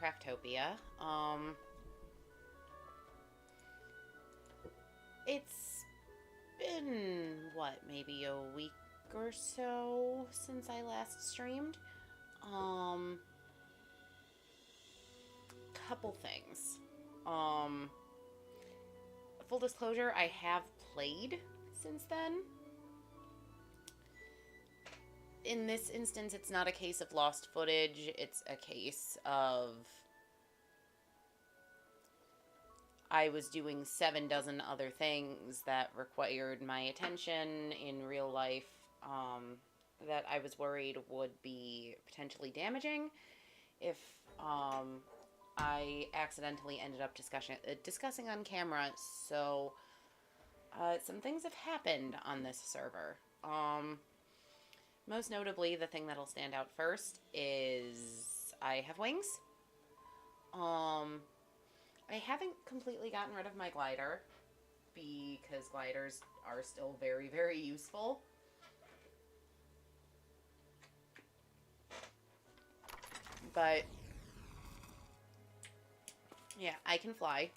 Craftopia. It's been, what, maybe a week or so since I last streamed. Um, Couple things. Um, Full disclosure, I have played since then. In this instance, it's not a case of lost footage, it's a case of I was doing 7 dozen other things that required my attention in real life, that I was worried would be potentially damaging if I accidentally ended up discussing on camera. So some things have happened on this server. Most notably, the thing that'll stand out first is I have wings. I haven't completely gotten rid of my glider because gliders are still very, very useful. But yeah, I can fly.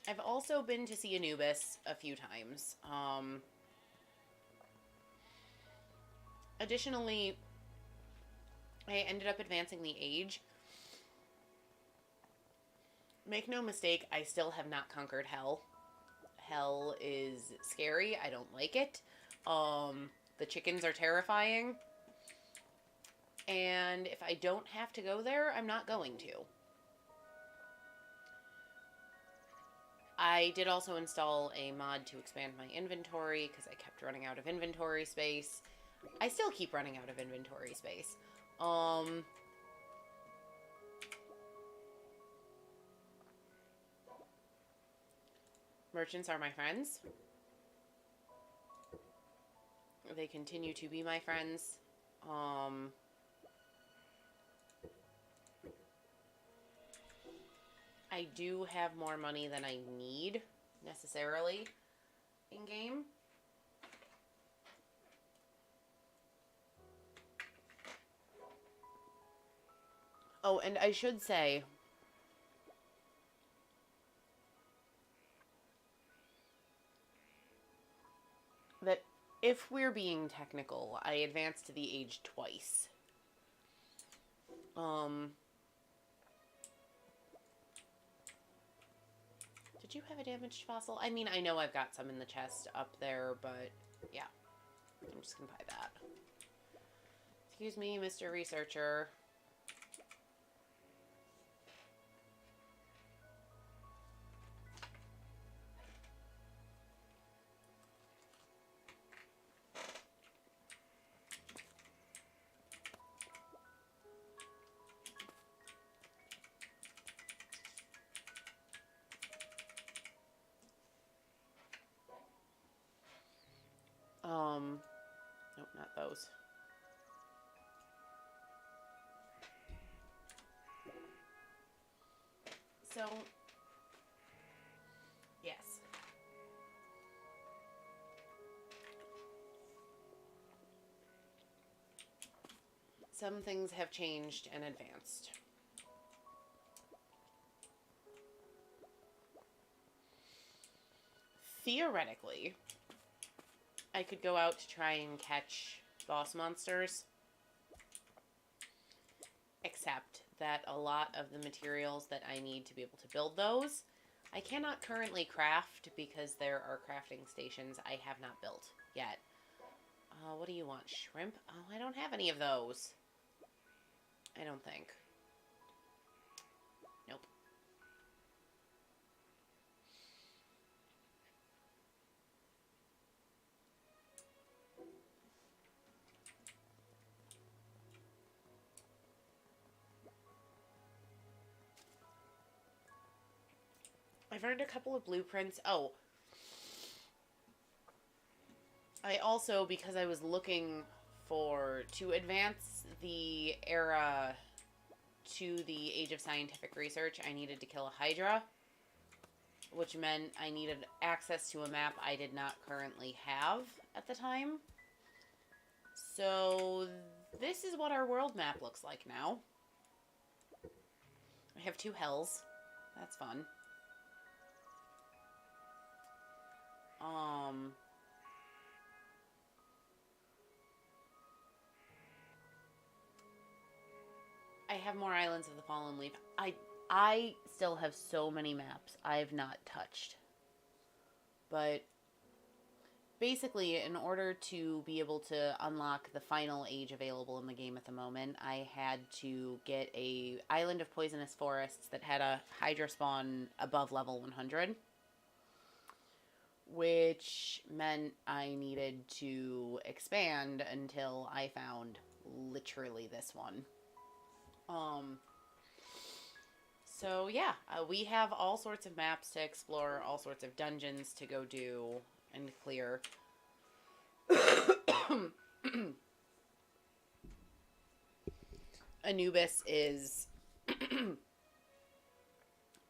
I've also been to see Anubis a few times. Additionally, I ended up advancing the age. Make no mistake, I still have not conquered hell. Hell is scary. I don't like it. The chickens are terrifying. And if I don't have to go there, I'm not going to. I did also install a mod to expand my inventory because I kept running out of inventory space. I still keep running out of inventory space. Merchants are my friends. They continue to be my friends. I do have more money than I need, necessarily, in-game. Oh, and I should say, that if we're being technical, I advanced to the age twice. Did you have a damaged fossil? I mean, I know I've got some in the chest up there, but yeah. I'm just gonna buy that. Excuse me, Mr. Researcher. Nope, not those. So, yes. Some things have changed and advanced. Theoretically, I could go out to try and catch boss monsters, except that a lot of the materials that I need to be able to build those, I cannot currently craft because there are crafting stations I have not built yet. What do you want? Shrimp? Oh, I don't have any of those. I don't think. Nope. I've earned a couple of blueprints. Oh. I also, because I was looking to advance the era to the age of scientific research, I needed to kill a Hydra, which meant I needed access to a map I did not currently have at the time. So this is what our world map looks like now. have 2 hells. That's fun. I have more Islands of the Fallen Leaf. I still have so many maps I have not touched. But basically, in order to be able to unlock the final age available in the game at the moment, I had to get a island of poisonous forests that had a Hydra spawn above level 100. Which meant I needed to expand until I found literally this one. So yeah, we have all sorts of maps to explore, all sorts of dungeons to go do and clear. Anubis is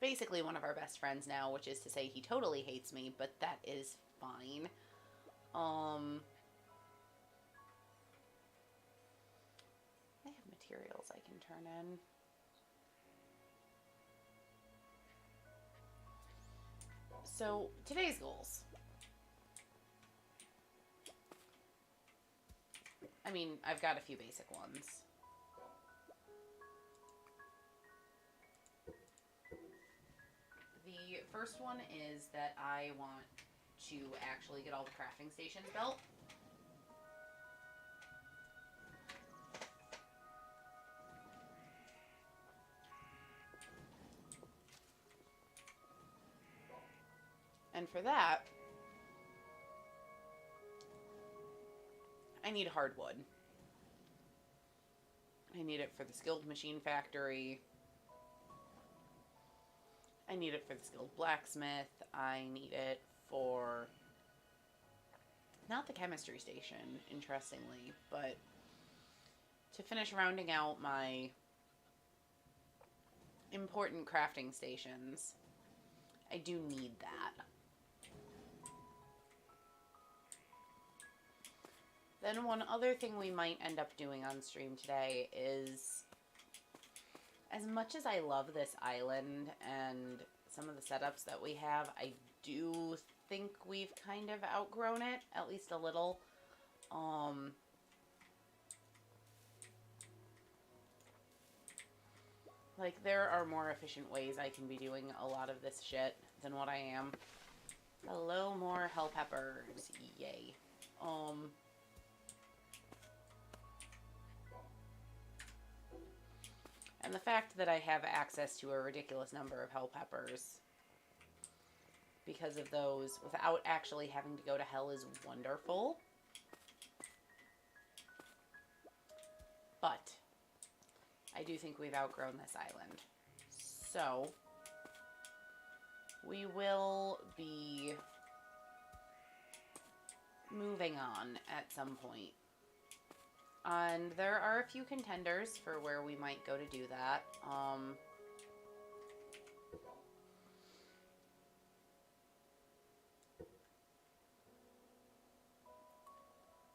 basically one of our best friends now, which is to say he totally hates me, but that is fine. I have materials I can turn in. So, today's goals. I mean, I've got a few basic ones. The first one is that I want to actually get all the crafting stations built. And for that, I need hardwood. I need it for the skilled machine factory. I need it for the skilled blacksmith. I need it for not the chemistry station, interestingly, but to finish rounding out my important crafting stations. I do need that. Then one other thing we might end up doing on stream today is, as much as I love this island and some of the setups that we have, I do think we've kind of outgrown it, at least a little. Like, there are more efficient ways I can be doing a lot of this shit than what I am. Hello, more hell peppers. Yay. And the fact that I have access to a ridiculous number of hell peppers because of those without actually having to go to hell is wonderful. But I do think we've outgrown this island. So we will be moving on at some point. And there are a few contenders for where we might go to do that.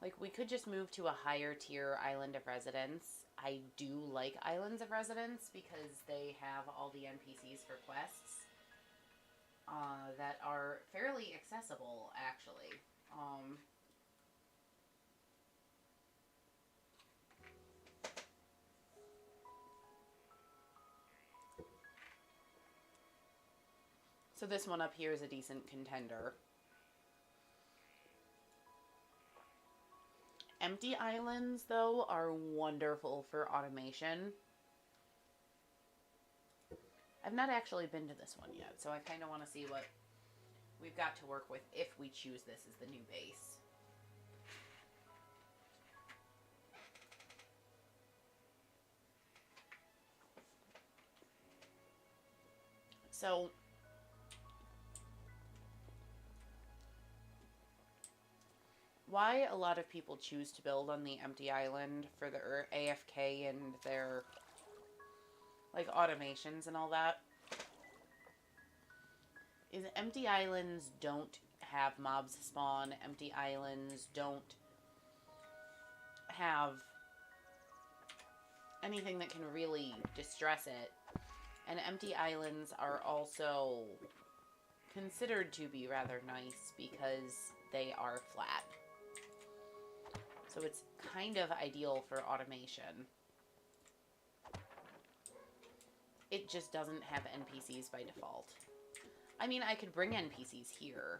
Like, we could just move to a higher tier island of residence. I do like islands of residence because they have all the NPCs for quests that are fairly accessible, actually. So this one up here is a decent contender. Empty islands, though, are wonderful for automation. I've not actually been to this one yet, so I kind of want to see what we've got to work with if we choose this as the new base. So why a lot of people choose to build on the empty island for their AFK and their, like, automations and all that is empty islands don't have mobs spawn. Empty islands don't have anything that can really distress it. And empty islands are also considered to be rather nice because they are flat. So it's kind of ideal for automation. It just doesn't have NPCs by default. I mean, I could bring NPCs here.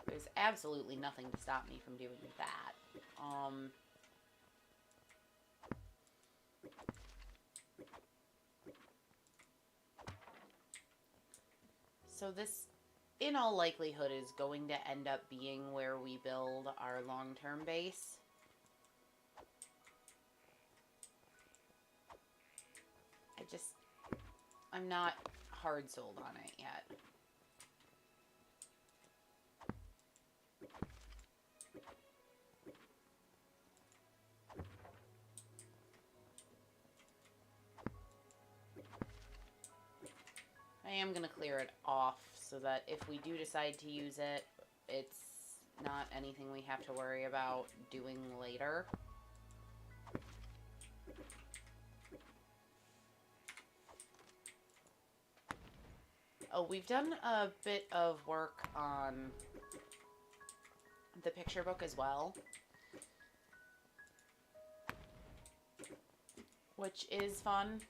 There's absolutely nothing to stop me from doing that. So this, in all likelihood, is going to end up being where we build our long-term base. I'm not hard sold on it yet. I am going to clear it off so that if we do decide to use it, it's not anything we have to worry about doing later. Oh, we've done a bit of work on the picture book as well, which is fun.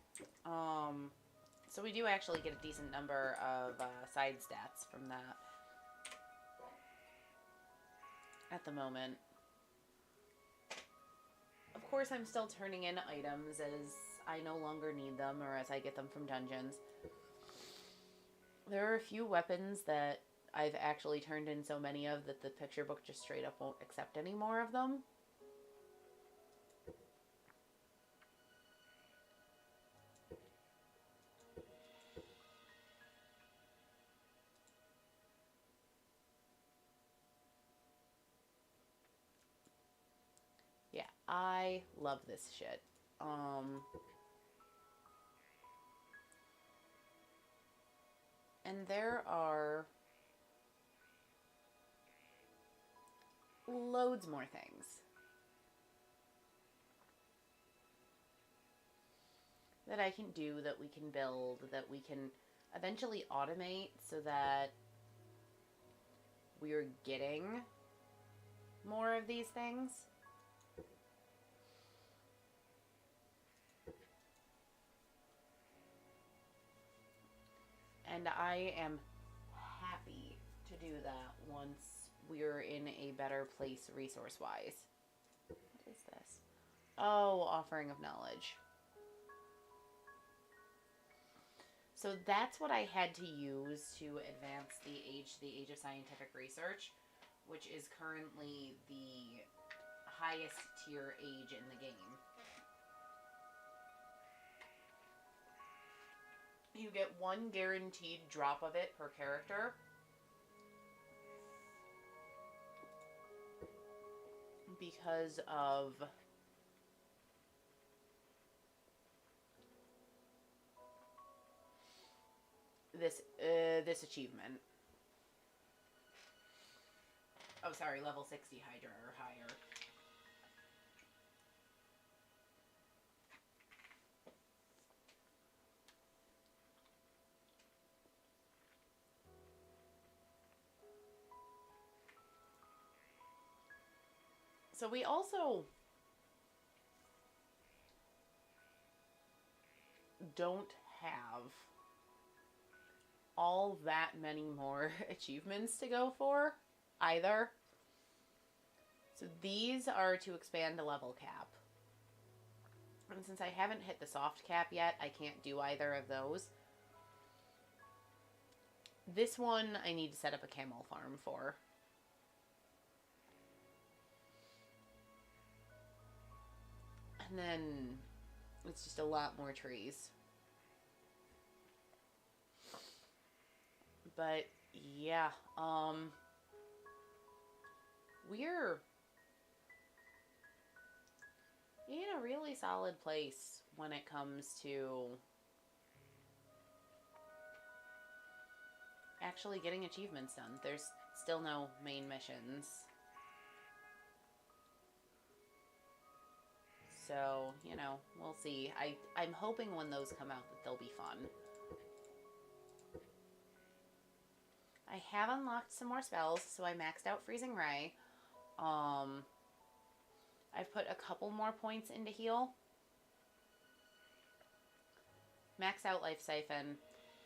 So we do actually get a decent number of side stats from that at the moment. Of course, I'm still turning in items as I no longer need them or as I get them from dungeons. There are a few weapons that I've actually turned in so many of that the picture book just straight up won't accept any more of them. Yeah, I love this shit. And there are loads more things. That I can do, that we can build, that we can eventually automate so that we're getting more of these things. And I am happy to do that once we're in a better place resource-wise. What is this? Oh, offering of knowledge. So that's what I had to use to advance the Age of Scientific Research, which is currently the highest tier age in the game. You get one guaranteed drop of it per character. Because of this achievement. Oh, sorry, level 60 Hydra or higher. So we also don't have all that many more achievements to go for either. So these are to expand the level cap. And since I haven't hit the soft cap yet, I can't do either of those. This one I need to set up a camel farm for. And then it's just a lot more trees. But yeah, we're in a really solid place when it comes to actually getting achievements done. There's still no main missions. So, you know, we'll see. I'm hoping when those come out that they'll be fun. I have unlocked some more spells, so I maxed out Freezing Ray. I've put a couple more points into heal. Max out Life Siphon.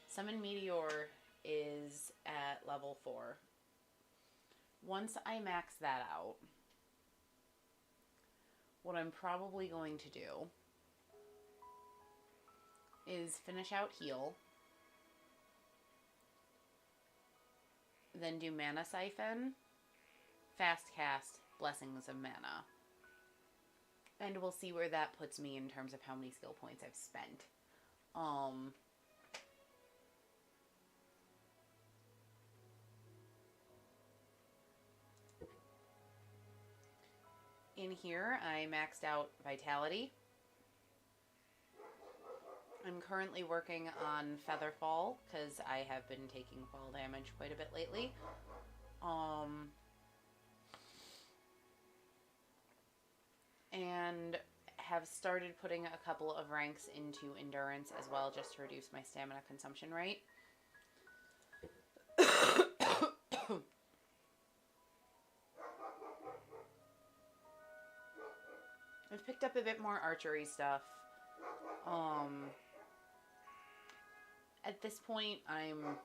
Summon Meteor is at level 4. Once I max that out, what I'm probably going to do is finish out heal, then do Mana Siphon, Fast Cast, Blessings of Mana. And we'll see where that puts me in terms of how many skill points I've spent. In here, I maxed out Vitality. I'm currently working on Featherfall, because I have been taking fall damage quite a bit lately. And have started putting a couple of ranks into Endurance as well, just to reduce my stamina consumption rate. I've picked up a bit more archery stuff. At this point, I'm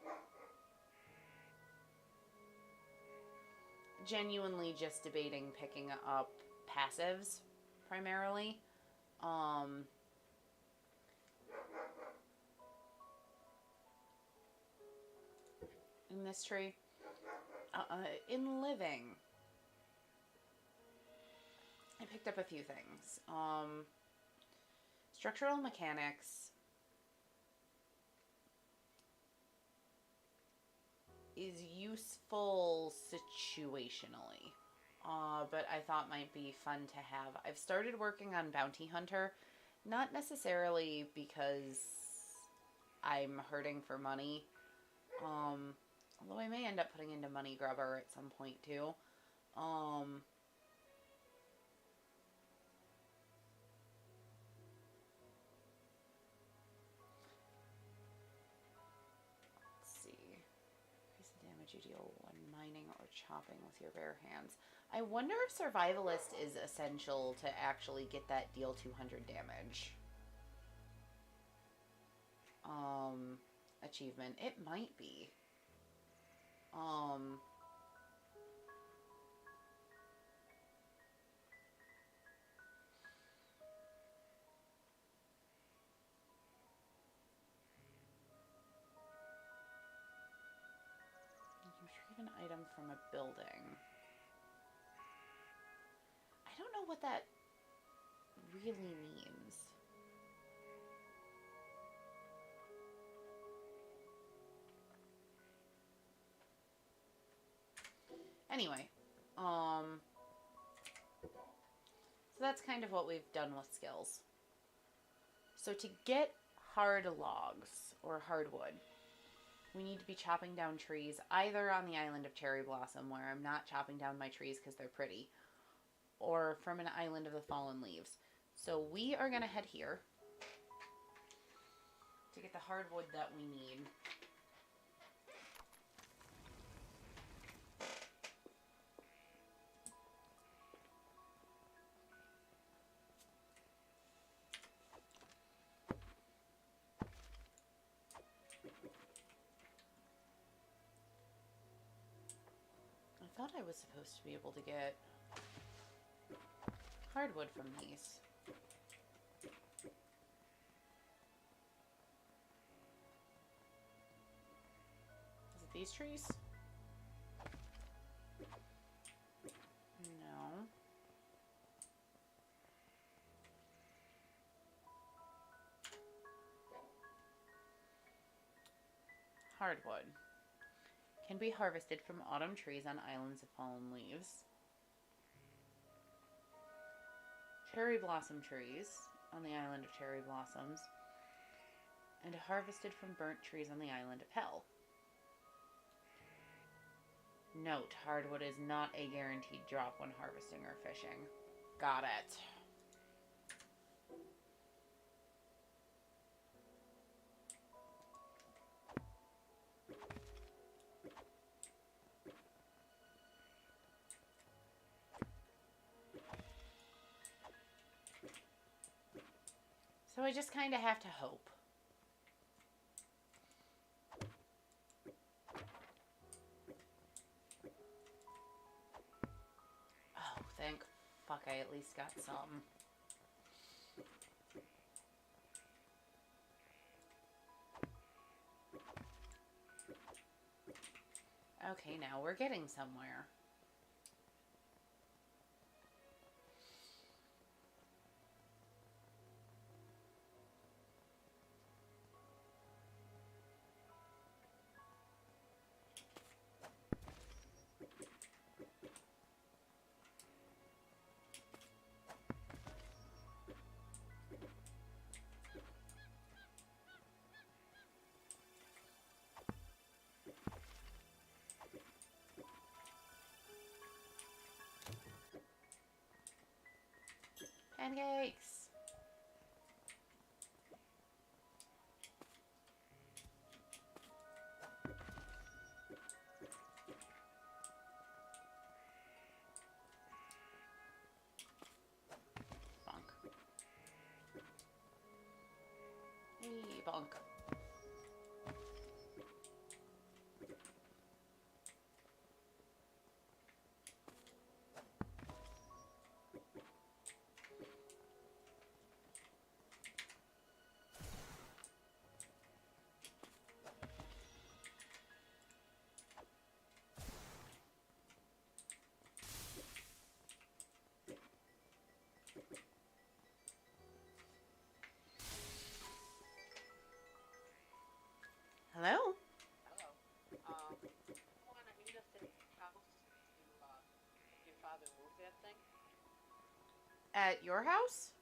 genuinely just debating picking up passives, primarily. In this tree. In living, I picked up a few things. Structural mechanics is useful situationally, but I thought might be fun to have. I've started working on Bounty Hunter, not necessarily because I'm hurting for money, although I may end up putting into Money Grubber at some point too. You deal when mining or chopping with your bare hands. I wonder if Survivalist is essential to actually get that deal 200 damage achievement. It might be. An item from a building. I don't know what that really means. Anyway, so that's kind of what we've done with skills. So to get hard logs or hardwood, we need to be chopping down trees either on the island of Cherry Blossom, where I'm not chopping down my trees because they're pretty, or from an island of the Fallen Leaves. So we are going to head here to get the hardwood that we need. I thought I was supposed to be able to get hardwood from these. Is it these trees? No. Hardwood can be harvested from autumn trees on islands of fallen leaves. Cherry blossom trees on the island of Cherry Blossoms, and harvested from burnt trees on the island of Hell. Note, hardwood is not a guaranteed drop when harvesting or fishing. Got it. So I just kind of have to hope. Oh, thank fuck I at least got some. Okay, now we're getting somewhere. Pancakes! Bonk. Hey, bonk. Hello? Hello. Want to meet us at the house to help your father move that thing? At your house?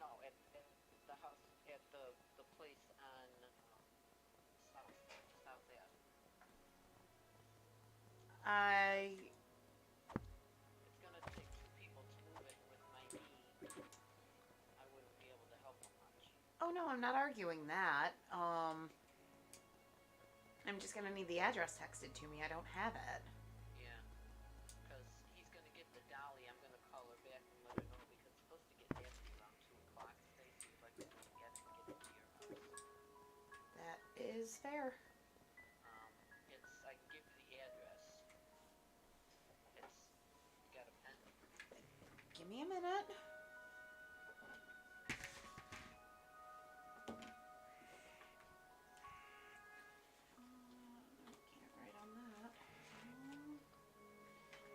No, at the house at the place on South Ave. It's gonna take two people to move it, and with my knee, I wouldn't be able to help him much. Oh no, I'm not arguing that. I'm just gonna need the address texted to me. I don't have it. Yeah, because he's gonna get the dolly. I'm gonna call her back and let her know because it's supposed to get nasty around 2 o'clock. Stacy would like to go and get it and get it to your house. That is fair. I can give you the address. You got a pen? Give me a minute. I can't write on that.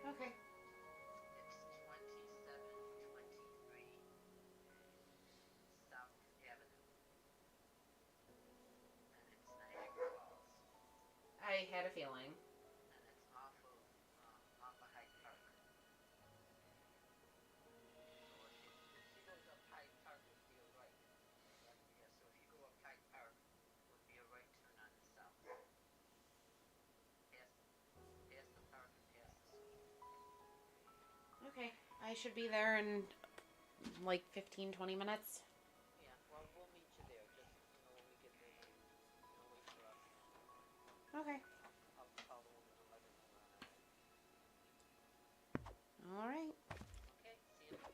Okay. It's 2723 South Avenue, and it's Niagara Falls, I had a feeling. and it's off of Hyde Park. So if she goes up Hyde Park, it would be a right. Yeah, so if you go up Hyde Park, it would be a right turn on the south. Past the park and past the school. Okay. I should be there in like 15-20 minutes. Yeah, well, we'll meet you there. Just, when we get there, then, wait for us. Okay. I'll call the woman and let her know we're on our way. All right. Okay, see you in a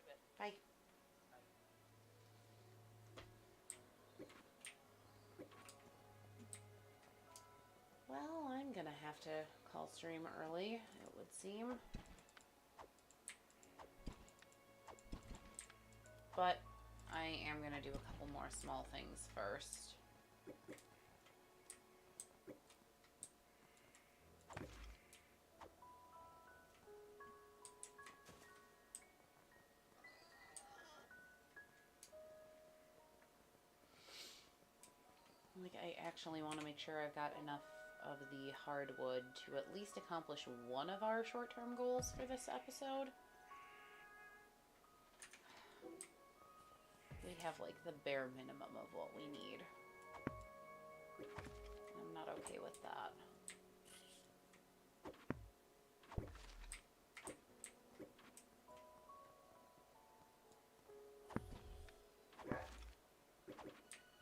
bit. Bye. Bye. Well, I'm gonna have to call stream early, it would seem. But I am gonna do a couple more small things first. Like, I actually want to make sure I've got enough of the hardwood to at least accomplish one of our short-term goals for this episode. We have like the bare minimum of what we need. I'm not okay with that.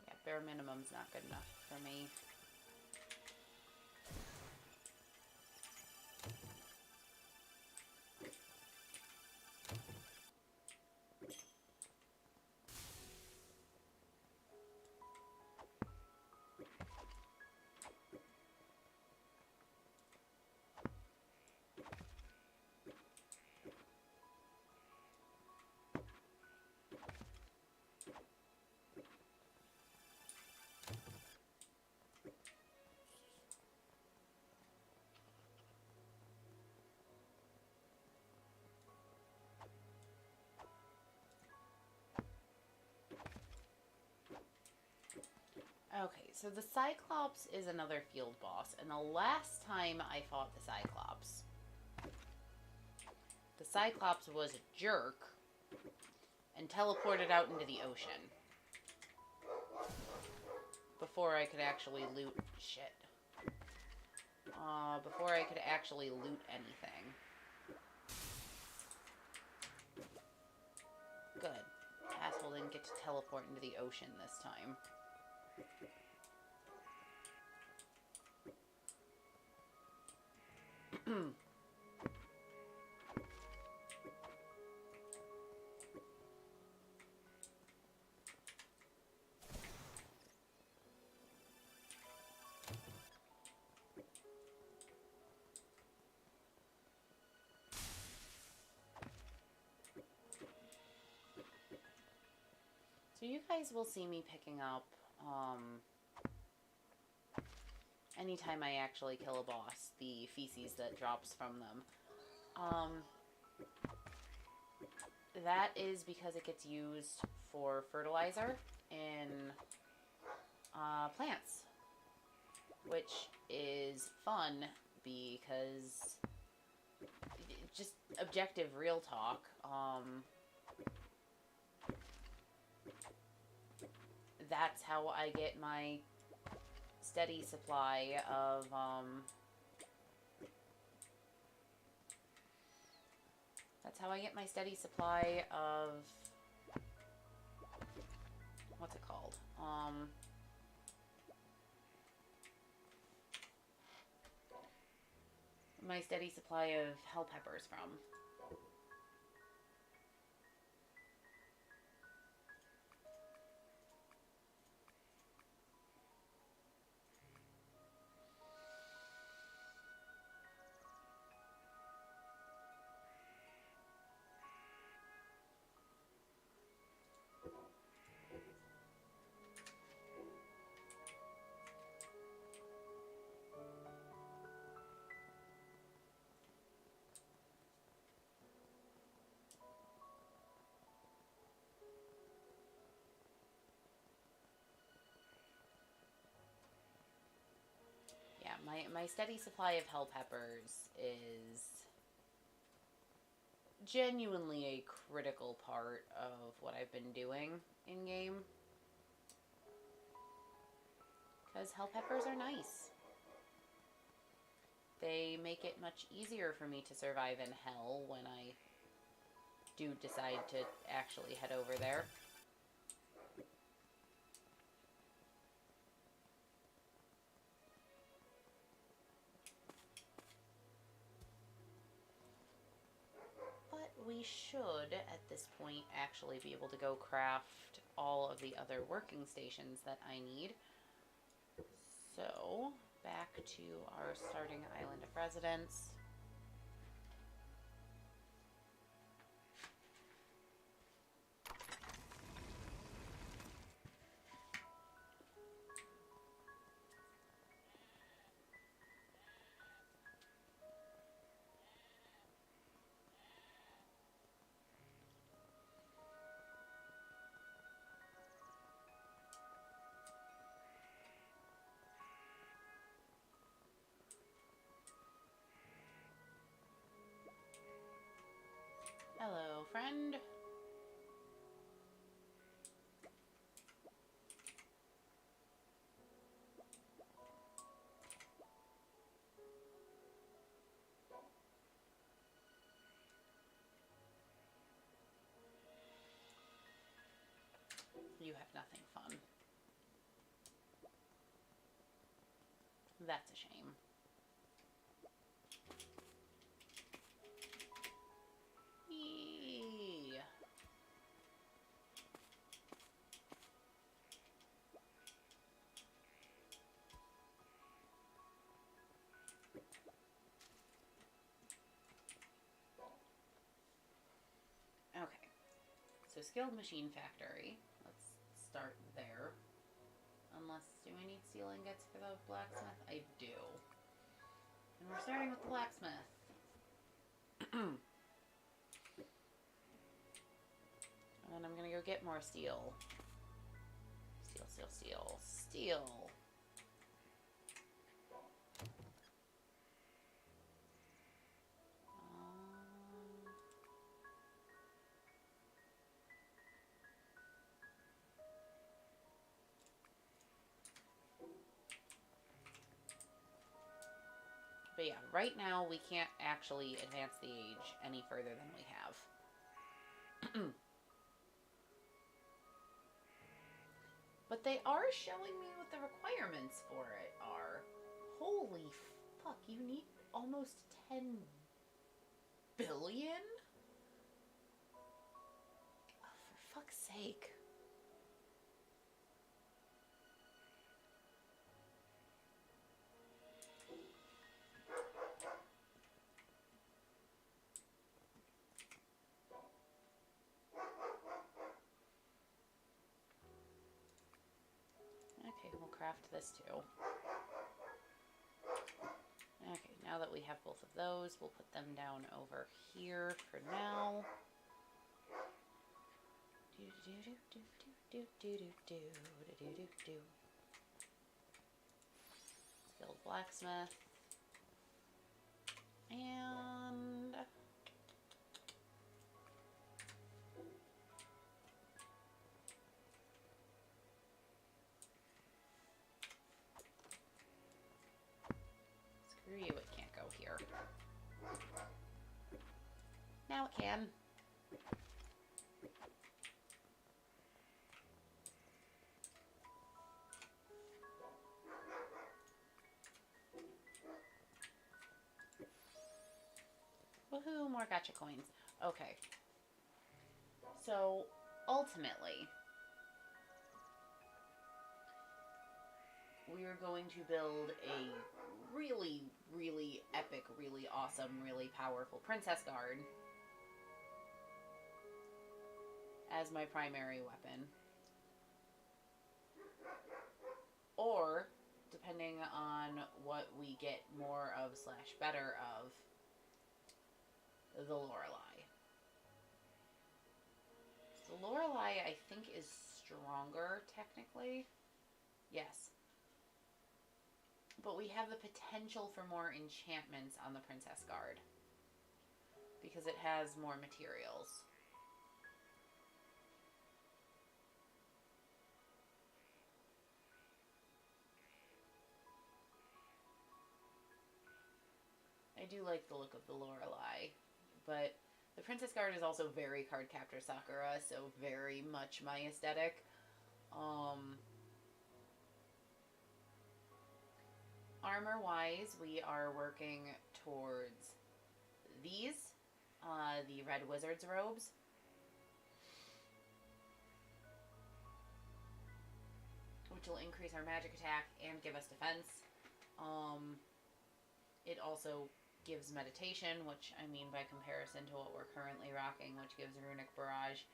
Yeah, bare minimum's not good enough for me. Okay, so the Cyclops is another field boss, and the last time I fought the Cyclops was a jerk and teleported out into the ocean before I could actually loot shit. Before I could actually loot anything. Good. Asshole didn't get to teleport into the ocean this time. So you guys will see me picking up, anytime I actually kill a boss, the feces that drops from them. That is because it gets used for fertilizer in plants, which is fun because just objective real talk. That's how I get my steady supply of what's it called? My steady supply of hell peppers from. Yeah, my steady supply of hell peppers is genuinely a critical part of what I've been doing in game. Because hell peppers are nice. They make it much easier for me to survive in hell when I do decide to actually head over there. But we should, at this point, actually be able to go craft all of the other working stations that I need. So, back to our starting island of residence. Hello, friend. You have nothing fun. That's a shame. Yee. Okay. So skilled machine factory. Let's start there. Unless, do I need steel ingots for the blacksmith? I do. And we're starting with the blacksmith. And I'm gonna go get more steel. Steel. steel. But yeah, right now we can't actually advance the age any further than we have. But they are showing me what the requirements for it are. Holy fuck, you need almost 10 billion? Oh, for fuck's sake. Okay, we'll craft this too. Okay, now that we have both of those, we'll put them down over here for now. Build blacksmith. And screw you, it can't go here. Now it can. Woohoo, more gacha coins. Okay. So, ultimately, we are going to build a really, really epic, really awesome, really powerful Princess Guard as my primary weapon. Or, depending on what we get more of / better of, the Lorelei. The Lorelei, I think, is stronger, technically. Yes. But we have the potential for more enchantments on the Princess Guard. Because it has more materials. I do like the look of the Lorelei. But the Princess Guard is also very Cardcaptor Sakura, so very much my aesthetic. Armor-wise, we are working towards these, the Red Wizard's robes. Which will increase our magic attack and give us defense. It also gives meditation, which, I mean, by comparison to what we're currently rocking, which gives Runic Barrage,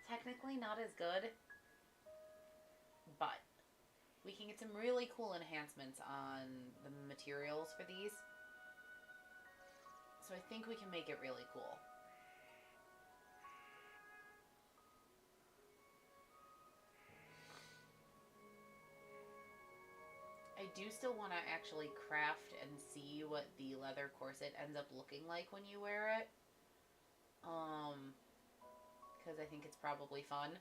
technically not as good, but we can get some really cool enhancements on the materials for these. So I think we can make it really cool. I do still want to actually craft and see what the leather corset ends up looking like when you wear it. Because I think it's probably fun.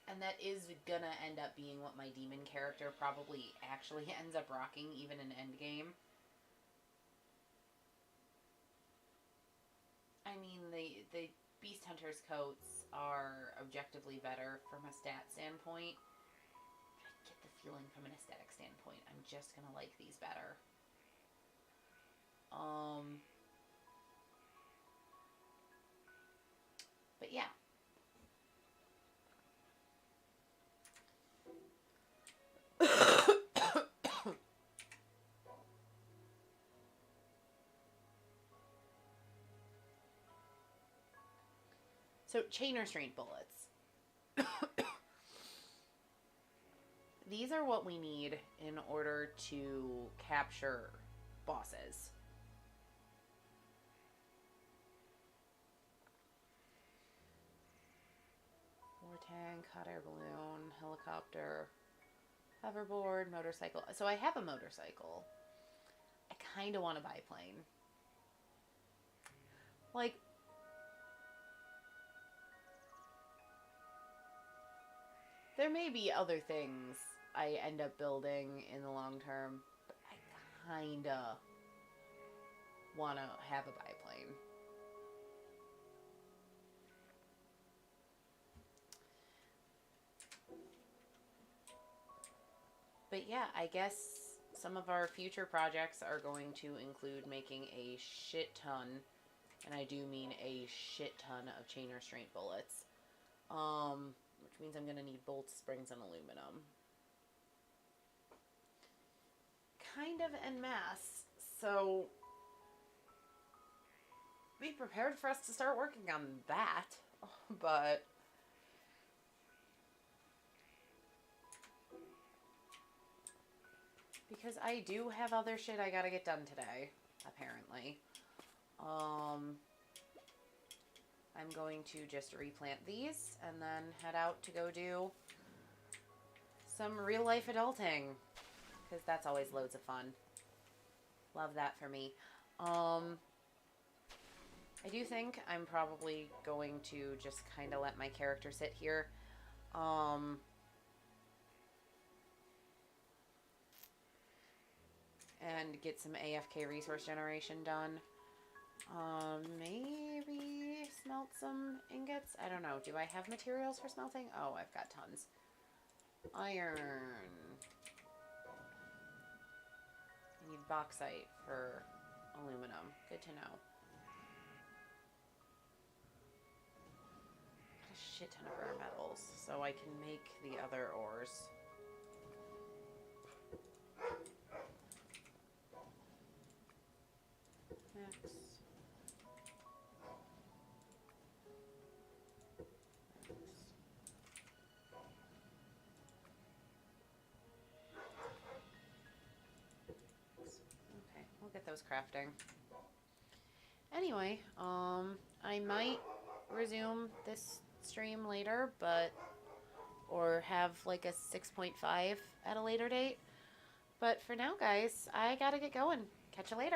And that is gonna end up being what my demon character probably actually ends up rocking, even in endgame. I mean, the Beast Hunter's coats are objectively better from a stat standpoint. But I get the feeling from an aesthetic standpoint, I'm just gonna like these better. But yeah. So, chain restraint bullets. These are what we need in order to capture bosses. Tank, hot air balloon, helicopter, hoverboard, motorcycle. So I have a motorcycle. I kind of want a biplane. Like, there may be other things I end up building in the long term, but I kind of want to have a biplane. But yeah, I guess some of our future projects are going to include making a shit ton, and I do mean a shit ton of chain restraint bullets. Which means I'm going to need bolts, springs, and aluminum. Kind of en masse. So be prepared for us to start working on that. But because I do have other shit I gotta get done today, apparently. I'm going to just replant these and then head out to go do some real life adulting, because that's always loads of fun. Love that for me. I do think I'm probably going to just kind of let my character sit here. And get some AFK resource generation done. Maybe smelt some ingots. I don't know. Do I have materials for smelting? Oh, I've got tons. Iron. I need bauxite for aluminum. Good to know. Got a shit ton of rare metals, so I can make the other ores. Next. Okay, we'll get those crafting. Anyway, I might resume this stream later, or have like a 6.5 at a later date. But for now, guys, I gotta get going. Catch you later.